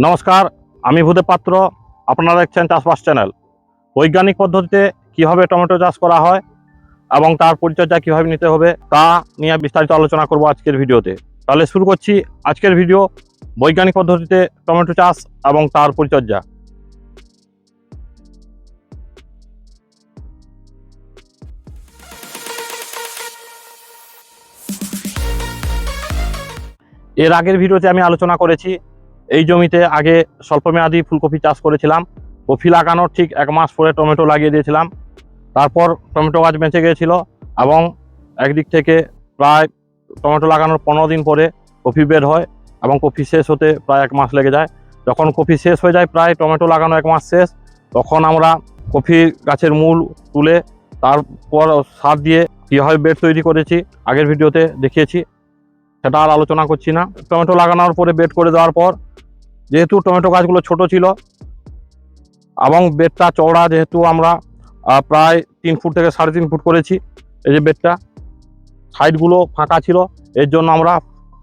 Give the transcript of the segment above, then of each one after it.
নমস্কার, আমি ভূদেব পাত্র। আপনারা দেখছেন চাষবাস চ্যানেল। বৈজ্ঞানিক পদ্ধতিতে কিভাবে টমেটো চাষ করা হয় এবং তার পরিচর্যা কিভাবে নিতে হবে তা নিয়ে বিস্তারিত আলোচনা করব আজকের ভিডিওতে। তাহলে শুরু করছি আজকের ভিডিও, বৈজ্ঞানিক পদ্ধতিতে টমেটো চাষ এবং তার পরিচর্যা। এর আগের ভিডিওতে আমি আলোচনা করেছি এই জমিতে আগে স্বল্পমেয়াদী ফুলকপি চাষ করেছিলাম। কপি লাগানোর ঠিক 1 মাস পরে টমেটো লাগিয়ে দিয়েছিলাম। তারপর টমেটো গাছ বেঁচে গিয়েছিল এবং একদিক থেকে প্রায় টমেটো লাগানোর 15 দিন পরে কপি বের হয় এবং কপি শেষ হতে প্রায় 1 মাস লেগে যায়। যখন কপি শেষ হয়ে যায়, প্রায় টমেটো লাগানো 1 মাস শেষ, তখন আমরা কপি গাছের মূল তুলে তারপর সার দিয়ে কীভাবে বেড তৈরি করেছি আগের ভিডিওতে দেখিয়েছি, সেটা আর আলোচনা করছি না। টমেটো লাগানোর পরে বেড করে দেওয়ার পর, যেহেতু টমেটো গাছগুলো ছোট ছিল এবং বেডটা চওড়া, যেহেতু আমরা প্রায় 3 ফুট থেকে 3.5 ফুট করেছি, এই যে বেডটা সাইডগুলো ফাঁকা ছিল, এর জন্য আমরা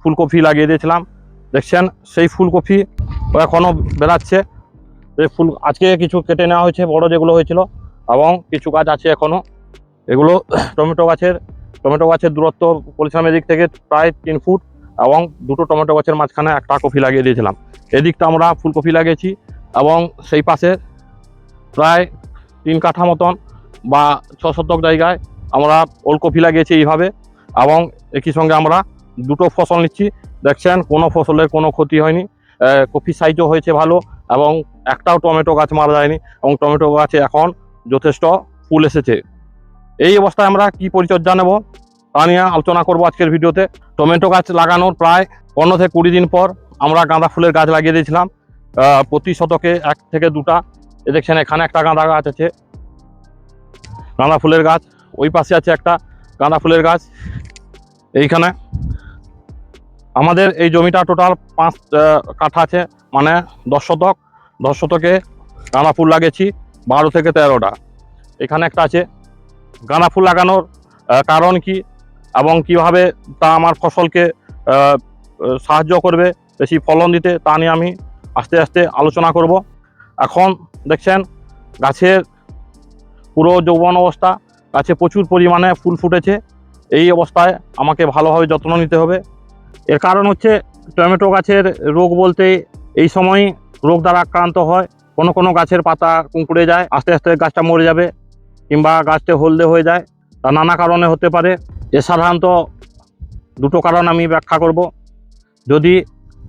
ফুলকপি লাগিয়ে দিয়েছিলাম। দেখছেন সেই ফুলকপি এখনও বেরাচ্ছে। এই ফুল আজকে কিছু কেটে নেওয়া হয়েছে, বড় যেগুলো হয়েছিল, এবং কিছু গাছ আছে এখনও। এগুলো টমেটো গাছের দূরত্ব বলছিলাম এদিক থেকে প্রায় 3 ফুট, এবং দুটো টমেটো গাছের মাঝখানে একটা কপি লাগিয়ে দিয়েছিলাম। এদিকটা আমরা ফুলকপি লাগিয়েছি এবং সেই পাশে প্রায় 3 কাঠা মতন বা 6 শতক জায়গায় আমরা ওলকপি লাগিয়েছি এইভাবে, এবং একই সঙ্গে আমরা দুটো ফসল নিচ্ছি। দেখছেন কোনো ফসলের কোনো ক্ষতি হয়নি, কপি সাইজও হয়েছে ভালো, এবং একটাও টমেটো গাছ মারা যায়নি, এবং টমেটো গাছে এখন যথেষ্ট ফুল এসেছে। এই অবস্থায় আমরা কি পরিচর্যা নেব তা নিয়ে আলোচনা করব আজকের ভিডিওতে। টমেটো গাছ লাগানোর প্রায় 15 থেকে 20 দিন পর আমরা গাঁদা ফুলের গাছ লাগিয়ে দিয়েছিলাম, প্রতি শতকে 1 থেকে 2টা। দেখছেন এখানে একটা গাঁদা গাছ আছে, গাঁদা ফুলের গাছ, ওই পাশে আছে একটা গাঁদা ফুলের গাছ। এইখানে আমাদের এই জমিটা টোটাল 5 কাঠা আছে, মানে 10 শতক। 10 শতকে গাঁদা ফুল লাগিয়েছি 12 থেকে 13টা। এখানে একটা আছে। গাঁদা ফুল লাগানোর কারণ কি এবং কিভাবে তা আমার ফসলকে সাহায্য করবে বেশি ফলন দিতে, তা নিয়ে আমি আস্তে আস্তে আলোচনা করব। এখন দেখছেন গাছের পুরো যৌবন অবস্থা, গাছে প্রচুর পরিমাণে ফুল ফুটেছে। এই অবস্থায় আমাকে ভালোভাবে যত্ন নিতে হবে। এর কারণ হচ্ছে টমেটো গাছের রোগ বলতে এই সময় রোগ দ্বারা আক্রান্ত হয়। কোনো গাছের পাতা কুঁকড়ে যায়, আস্তে আস্তে গাছটা মরে যাবে, কিংবা গাছটা হলদে হয়ে যায়। তা নানা কারণে হতে পারে। এ সাধারণত দুটো কারণ আমি ব্যাখ্যা করব। যদি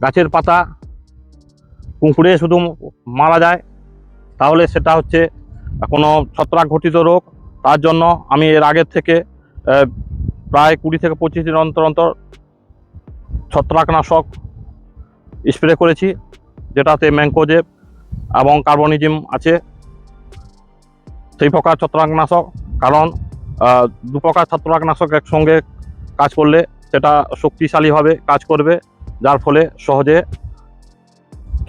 গাছের পাতা কুঁকড়ে শুধু মারা যায়, তাহলে সেটা হচ্ছে কোনো ছত্রাক ঘটিত রোগ। তার জন্য আমি এর আগের থেকে প্রায় 20 থেকে 25 দিন অন্তর অন্তর ছত্রাকনাশক স্প্রে করেছি, যেটাতে ম্যাঙ্কোজেব এবং কার্বনিজিম আছে, সেই প্রকার ছত্রাকনাশক। কারণ 2 প্রকার ছত্রাকনাশক একসঙ্গে কাজ করলে সেটা শক্তিশালীভাবে কাজ করবে, যার ফলে সহজে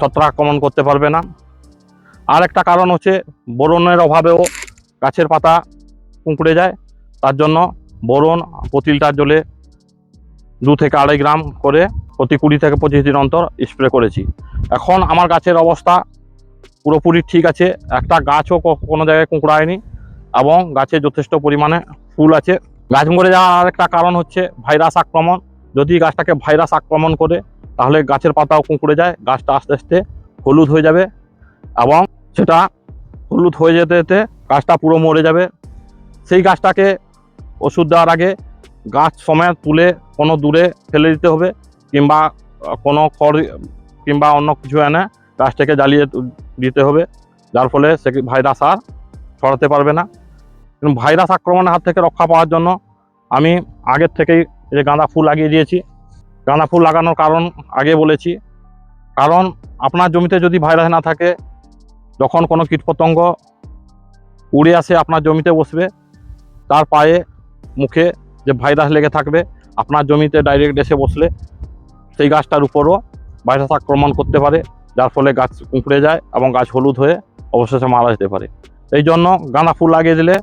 ছত্রাক আক্রমণ করতে পারবে না। আর একটা কারণ হচ্ছে বোরনের অভাবেও গাছের পাতা কুঁকড়ে যায়। তার জন্য বোরন প্রতি লিটার জলে 2 থেকে 2.5 গ্রাম করে প্রতি 20 থেকে 25 দিন অন্তর স্প্রে করেছি। এখন আমার গাছের অবস্থা পুরোপুরি ঠিক আছে, একটা গাছও কোনো জায়গায় কুঁকড়ায়নি, এবং গাছে যথেষ্ট পরিমাণে ফুল আছে। গাছ মরে যাওয়ার আরেকটা কারণ হচ্ছে ভাইরাস আক্রমণ। যদি গাছটাকে ভাইরাস আক্রমণ করে, তাহলে গাছের পাতাও কুঁকড়ে যায়, গাছটা আস্তে আস্তে হলুদ হয়ে যাবে, এবং সেটা হলুদ হয়ে যেতে যেতে গাছটা পুরো মরে যাবে। সেই গাছটাকে ওষুধ দেওয়ার আগে গাছ সময় তুলে কোনো দূরে ফেলে দিতে হবে, কিংবা কোনো খড় কিংবা অন্য কিছু এনে গাছটাকে জ্বালিয়ে দিতে হবে, যার ফলে সে ভাইরাস আর ছড়াতে পারবে না। কিন্তু ভাইরাস আক্রমণের হাত থেকে রক্ষা পাওয়ার জন্য আমি আগের থেকেই যে গাঁদা ফুল লাগিয়ে দিয়েছি। গাঁদা ফুল লাগানোর কারণ আগে বলেছি। কারণ আপনার জমিতে যদি ভাইরাস না থাকে, যখন কোনো কীটপতঙ্গ উড়ে আসে আপনার জমিতে বসবে, তার পায়ে মুখে যে ভাইরাস লেগে থাকবে, আপনার জমিতে ডাইরেক্ট এসে বসলে সেই গাছটার উপরও ভাইরাস আক্রমণ করতে পারে, যার ফলে গাছ কুঁকড়ে যায় এবং গাছ হলুদ হয়ে অবশেষে মারা যেতে পারে। এই জন্য গাঁদা ফুল লাগিয়ে দিলে,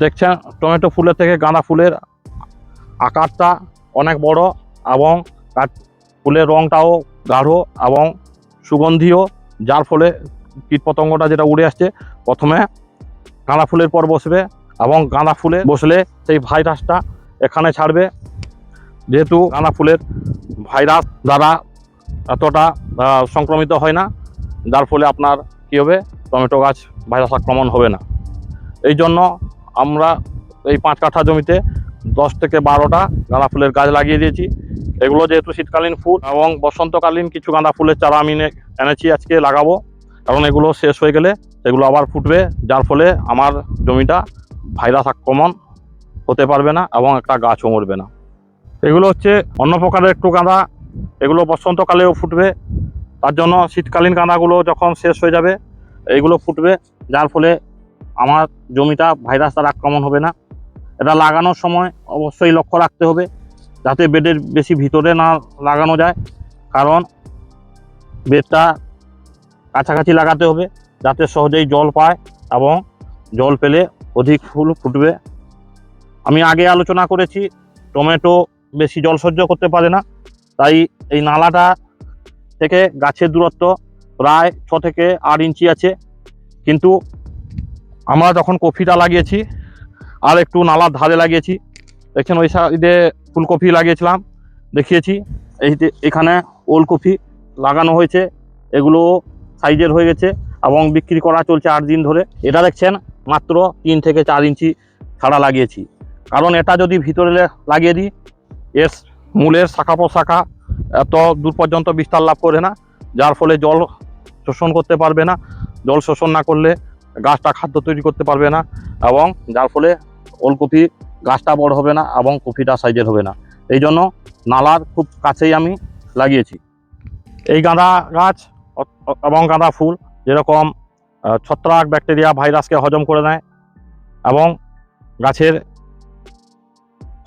দেখছেন টমেটো ফুলের থেকে গাঁদা ফুলের আকারটা অনেক বড়, এবং ফুলের রঙটাও গাঢ় এবং সুগন্ধিও, যার ফলে কীটপতঙ্গটা যেটা উড়ে আসছে প্রথমে গাঁদা ফুলের পর বসবে এবং গাঁদা ফুলে বসলে সেই ভাইরাসটা এখানে ছাড়বে। যেহেতু গাঁদা ফুলের ভাইরাস দ্বারা এতটা সংক্রমিত হয় না, যার ফলে আপনার কী হবে, টমেটো গাছ ভাইরাস আক্রমণ হবে না। এই জন্য আমরা এই 5 কাঠা জমিতে 10 থেকে 12টা গাঁদা ফুলের গাছ লাগিয়ে দিয়েছি। এগুলো যেহেতু শীতকালীন ফুল এবং বসন্তকালীন কিছু গাঁদা ফুলের চারা আমি এনেছি আজকে লাগাবো, কারণ এগুলো শেষ হয়ে গেলে এগুলো আবার ফুটবে, যার ফলে আমার জমিটা ভাইরাস আক্রমণ হতে পারবে না এবং একটা গাছও মরবে না। এগুলো হচ্ছে অন্য প্রকারের একটু গাঁদা, এগুলো বসন্তকালেও ফুটবে, তার জন্য শীতকালীন গাঁদাগুলো যখন শেষ হয়ে যাবে এইগুলো ফুটবে, যার ফলে আমার জমিটা ভাইরাস দ্বারা আক্রমণ হবে না। এটা লাগানোর সময় অবশ্যই লক্ষ্য রাখতে হবে যাতে বেডের বেশি ভিতরে না লাগানো যায়, কারণ বেডটা কাছাকাছি লাগাতে হবে যাতে সহজেই জল পায় এবং জল পেলে অধিক ফুল ফুটবে। আমি আগে আলোচনা করেছি টমেটো বেশি জল সহ্য করতে পারে না, তাই এই নালাটা থেকে গাছের দূরত্ব প্রায় 6 থেকে 8 ইঞ্চি আছে। কিন্তু আমরা যখন কপিটা লাগিয়েছি আর একটু নালার ধারে লাগিয়েছি, দেখছেন ওই সাইডে ফুলকপি লাগিয়েছিলাম দেখিয়েছি, এই যে এখানে ওলকপি লাগানো হয়েছে, এগুলো সাইজের হয়ে গেছে এবং বিক্রি করা চলছে 8 দিন ধরে। এটা দেখছেন মাত্র 3 থেকে 4 ইঞ্চি ছাড়া লাগিয়েছি, কারণ এটা যদি ভিতরে লাগিয়ে দিই এর মূলের শাখা প্রশাখা এত দূর পর্যন্ত বিস্তার লাভ করে না, যার ফলে জল শোষণ করতে পারবে না, জল শোষণ না করলে গাছটা খাদ্য তৈরি করতে পারবে না এবং যার ফলে ওলকপি গাছটা বড় হবে না এবং কপিটা সাইজের হবে না। এই জন্য নালার খুব কাছেই আমি লাগিয়েছি। এই গাঁদা গাছ এবং গাঁদা ফুল যেরকম ছত্রাক ব্যাকটেরিয়া ভাইরাসকে হজম করে নেয় এবং গাছের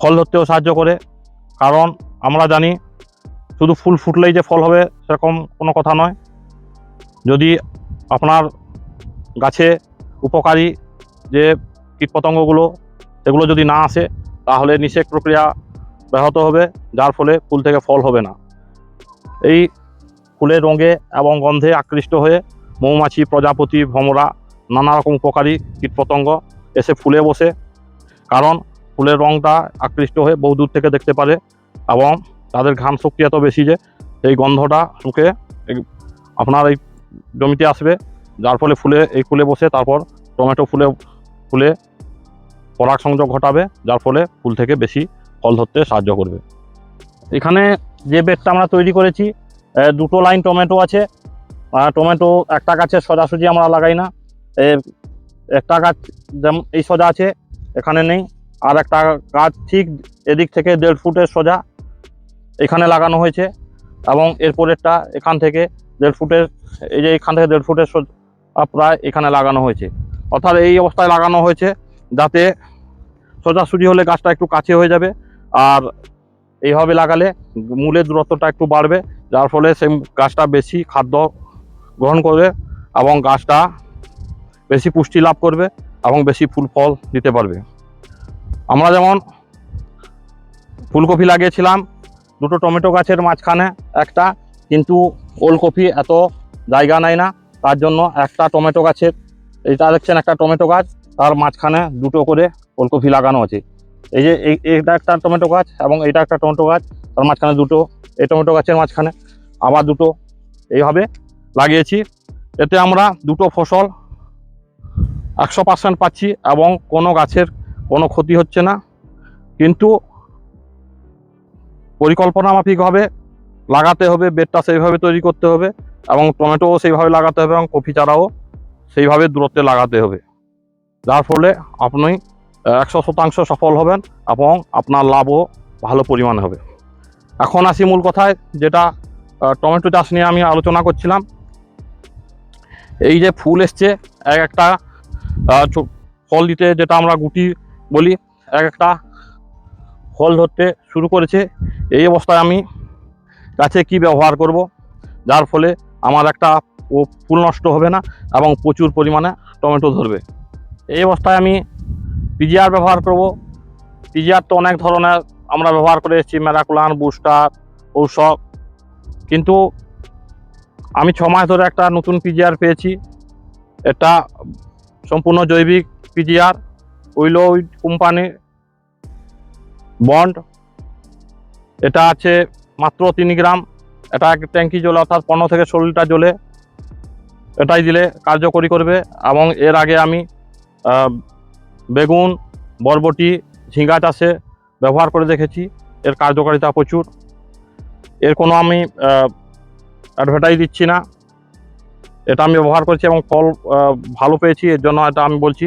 ফল ধরতেও সাহায্য করে, কারণ আমরা জানি শুধু ফুল ফুটলেই যে ফল হবে সেরকম কোনো কথা নয়। যদি আপনার গাছে উপকারী যে কীটপতঙ্গগুলো এগুলো যদি না আসে তাহলে নিষেক প্রক্রিয়া ব্যাহত হবে, যার ফলে ফুল থেকে ফল হবে না। এই ফুলের রঙে এবং গন্ধে আকৃষ্ট হয়ে মৌমাছি, প্রজাপতি, ভ্রমরা, নানা রকম উপকারী কীটপতঙ্গ এসে ফুলে বসে, কারণ ফুলের রঙটা আকৃষ্ট হয়ে বহু দূর থেকে দেখতে পারে এবং তাদের ঘ্রাণ শক্তি এত বেশি যে এই গন্ধটা শুকে আপনার এই জমিতে আসবে, যার ফলে ফুলে বসে তারপর টমেটো ফুলে পরাগ সংযোগ ঘটাবে, যার ফলে ফুল থেকে বেশি ফল ধরতে সাহায্য করবে। এখানে যে বেডটা আমরা তৈরি করেছি 2টো লাইন টমেটো আছে। টমেটো একটা গাছের সোজাসুজি আমরা লাগাই না, একটা গাছ যেমন এই সোজা আছে এখানে নেই, আর একটা গাছ ঠিক এদিক থেকে 1.5 ফুটের সোজা এখানে লাগানো হয়েছে এবং এরপরেরটা এখান থেকে 1.5 ফুটের, এই যে এখান থেকে 1.5 ফুটের সোজা প্রায় এখানে লাগানো হয়েছে। অর্থাৎ এই অবস্থায় লাগানো হয়েছে যাতে সোজাসুজি হলে গাছটা একটু কাছে হয়ে যাবে, আর এইভাবে লাগালে মূলের দূরত্বটা একটু বাড়বে, যার ফলে সেই গাছটা বেশি খাদ্য গ্রহণ করবে এবং গাছটা বেশি পুষ্টি লাভ করবে এবং বেশি ফুল ফল দিতে পারবে। আমরা যেমন ফুলকপি লাগিয়েছিলাম 2টো টমেটো গাছের মাঝখানে একটা, কিন্তু ওলকপি এত জায়গা নেয় না, তার জন্য একটা টমেটো গাছের, এইটা দেখছেন একটা টমেটো গাছ, তার মাঝখানে 2টো করে ওলকপি লাগানো আছে। এই যে এইটা একটা টমেটো গাছ এবং এইটা একটা টমেটো গাছ, তার মাঝখানে 2টো, এই টমেটো গাছের মাঝখানে আবার 2টো, এইভাবে লাগিয়েছি। এতে আমরা 2টো ফসল 100% পাচ্ছি এবং কোনো গাছের কোনো ক্ষতি হচ্ছে না, কিন্তু পরিকল্পনা মাফিকভাবে লাগাতে হবে, বেডটা সেইভাবে তৈরি করতে হবে এবং টমেটোও সেইভাবে লাগাতে হবে এবং কফি চারাও সেইভাবে দূরত্বে লাগাতে হবে, যার ফলে আপনি 100% সফল হবেন এবং আপনার লাভও ভালো পরিমাণে হবে। এখন আসি মূল কথায়, যেটা টমেটো চাষ নিয়ে আমি আলোচনা করছিলাম। এই যে ফুল এসছে এক একটা ফল দিতে, যেটা আমরা গুটি বলি, এক একটা ফল ধরতে শুরু করেছে। এই অবস্থায় আমি গাছে কি ব্যবহার করব যার ফলে আমার একটা ফুল নষ্ট হবে না এবং প্রচুর পরিমাণে টমেটো ধরবে। এই অবস্থায় আমি পিজিআর ব্যবহার করব। পিজিআর তো অনেক ধরনের আমরা ব্যবহার করে এসেছি, ম্যারাকুলান, বুস্টার, ঔষধ, কিন্তু আমি 6 মাস ধরে একটা নতুন পিজিআর পেয়েছি। এটা সম্পূর্ণ জৈবিক পিজিআর, উইলো উইড কোম্পানি বন্ড। এটা আছে মাত্র 3 গ্রাম। এটা এক ট্যাঙ্কি জ্বলে, অর্থাৎ 15 থেকে 16 লিটার জ্বলে। এটাই দিলে কার্যকরী করবে। এবং এর আগে আমি বেগুন, বরবটি, ঝিঙ্গা চাষে ব্যবহার করে দেখেছি, এর কার্যকারিতা প্রচুর। এর কোনো আমি অ্যাডভার্টাইজ দিচ্ছি না, এটা আমি ব্যবহার করছি এবং ফল ভালো পেয়েছি, এর জন্য এটা আমি বলছি।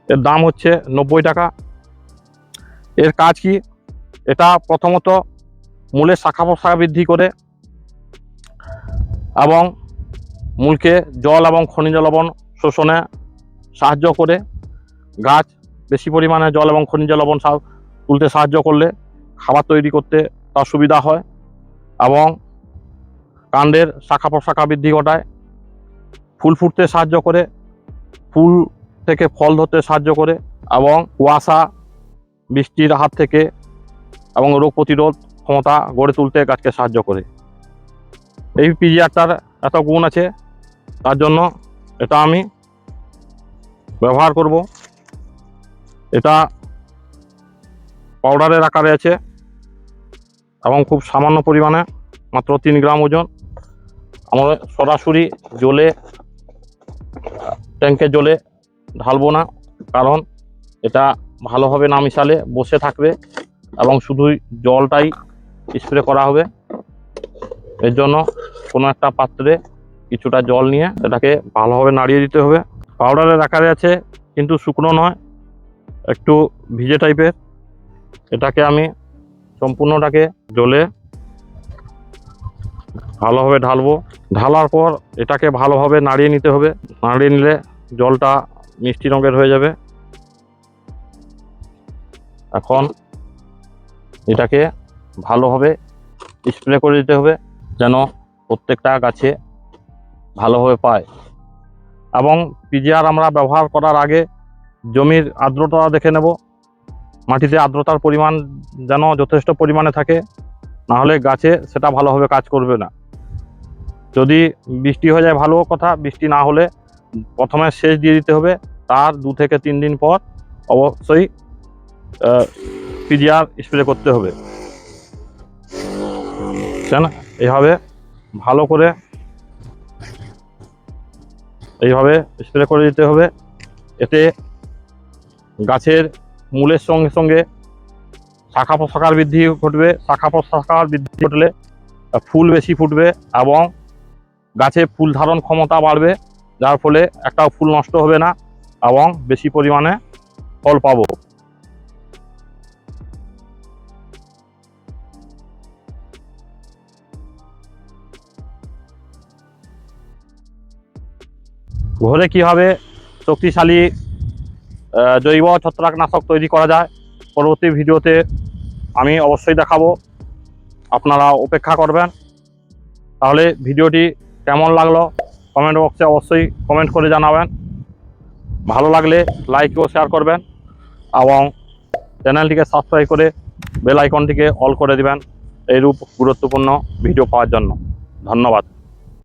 এর দাম হচ্ছে 90 টাকা। এর কাজ কি? এটা প্রথমত মূলের শাখা প্রশাখা বৃদ্ধি করে এবং মূলকে জল এবং খনিজ লবণ শোষণে সাহায্য করে। গাছ বেশি পরিমাণে জল এবং খনিজ লবণ তুলতে সাহায্য করলে খাবার তৈরি করতে তার সুবিধা হয় এবং কাণ্ডের শাখা প্রশাখা বৃদ্ধি ঘটায়। ফুল ফুটতে সাহায্য করে, ফুল থেকে ফল ধরতে সাহায্য করে এবং কুয়াশা বৃষ্টির হাত থেকে এবং রোগ প্রতিরোধ ক্ষমতা গড়ে তুলতে গাছকে সাহায্য করে। এই পিজিআরটার এত গুণ আছে, তার জন্য এটা আমি ব্যবহার করব। এটা পাউডারের আকারে আছে এবং খুব সামান্য পরিমাণে, মাত্র 3 গ্রাম ওজন। আমরা সরাসরি জলে, ট্যাঙ্কে জলে ঢালবো না, কারণ এটা ভালোভাবে না মিশালে বসে থাকবে এবং শুধুই জলটাই স্প্রে করা হবে। এর জন্য কোনো একটা পাত্রে কিছুটা জল নিয়ে এটাকে ভালোভাবে নাড়িয়ে দিতে হবে। পাউডারের আকারে আছে কিন্তু শুকনো নয়, একটু ভিজে টাইপের। এটাকে আমি সম্পূর্ণটাকে জলে ভালোভাবে ঢালবো। ঢালার পর এটাকে ভালোভাবে নাড়িয়ে নিতে হবে। নাড়িয়ে নিলে জলটা মিষ্টি রঙের হয়ে যাবে। এখন এটাকে ভালোভাবে স্প্রে করে দিতে হবে, যেন প্রত্যেকটা গাছে ভালোভাবে পায়। এবং পিজিআর আমরা ব্যবহার করার আগে জমির আর্দ্রতা দেখে নেব। মাটিতে আর্দ্রতার পরিমাণ যেন যথেষ্ট পরিমাণে থাকে, নাহলে গাছে সেটা ভালোভাবে কাজ করবে না। যদি বৃষ্টি হয়ে যায় ভালো কথা, বৃষ্টি না হলে প্রথমে সেচ দিয়ে দিতে হবে। তার 2 থেকে 3 দিন পর অবশ্যই পিজিআর স্প্রে করতে হবে। কেন এইভাবে ভালো করে এইভাবে স্প্রে করে দিতে হবে। এতে গাছের মূলের সঙ্গে সঙ্গে শাখা প্রশাখার বৃদ্ধি ঘটবে। শাখা প্রশাখার বৃদ্ধি ঘটলে ফুল বেশি ফুটবে এবং গাছে ফুল ধারণ ক্ষমতা বাড়বে, যার ফলে একটাও ফুল নষ্ট হবে না এবং বেশি পরিমাণে ফল পাবো। ঘরে কীভাবে শক্তিশালী জৈব ছত্রাকনাশক তৈরি করা যায় পরবর্তী ভিডিওতে আমি অবশ্যই দেখাবো, আপনারা অপেক্ষা করবেন। তাহলে ভিডিওটি কেমন লাগলো কমেন্ট বক্সে অবশ্যই কমেন্ট করে জানাবেন। ভালো লাগলে লাইক ও শেয়ার করবেন এবং চ্যানেলটিকে সাবস্ক্রাইব করে বেল আইকনটিকে অল করে দিবেন এইরূপ গুরুত্বপূর্ণ ভিডিও পাওয়ার জন্য। ধন্যবাদ।